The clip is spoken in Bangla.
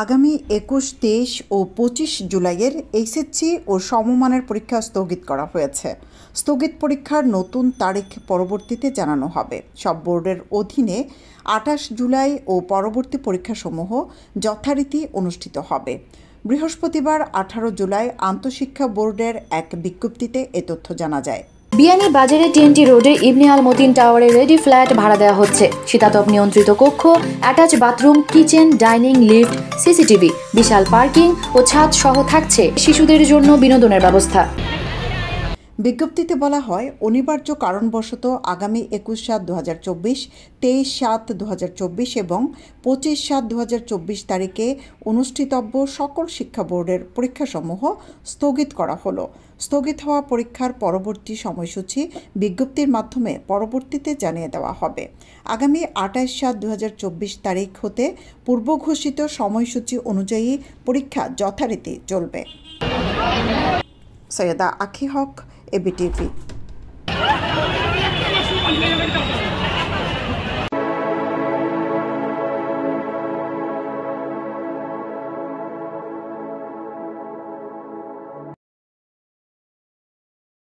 আগামী 21, 23 ও 25 জুলাইয়ের এইচএসসি ও সমমানের পরীক্ষা স্থগিত করা হয়েছে। স্থগিত পরীক্ষার নতুন তারিখ পরবর্তীতে জানানো হবে। সব বোর্ডের অধীনে 28 জুলাই ও পরবর্তী পরীক্ষাসমূহ যথারীতি অনুষ্ঠিত হবে। বৃহস্পতিবার 18 জুলাই আন্তঃশিক্ষা বোর্ডের এক বিজ্ঞপ্তিতে এ তথ্য জানা যায়। বিয়ানী বাজারে টিএনটি রোডে ইবনে আল মতিন টাওয়ারে রেডি ফ্ল্যাট ভাড়া দেওয়া হচ্ছে। শীতাতপ নিয়ন্ত্রিত কক্ষ, attach bathroom, kitchen, dining, lift, CCTV, বিশাল পার্কিং ও ছাদ সহ থাকছে শিশুদের জন্য বিনোদনের ব্যবস্থা। বিজ্ঞপ্তিতে বলা হয়, অনিবার্য কারণবশত আগামী 21/7/2024, 23/7/2024 এবং 25/7/2024 তারিখে অনুষ্ঠিতব্য সকল শিক্ষা বোর্ডের পরীক্ষাসমূহ স্থগিত করা হলো। স্থগিত হওয়া পরীক্ষার পরবর্তী সময়সূচি বিজ্ঞপ্তির মাধ্যমে পরবর্তীতে জানিয়ে দেওয়া হবে। আগামী 28/7/2024 তারিখ হতে পূর্বঘোষিত সময়সূচি অনুযায়ী পরীক্ষা যথারীতি চলবে। সৈয়দা আখি হক, এবিটিভি।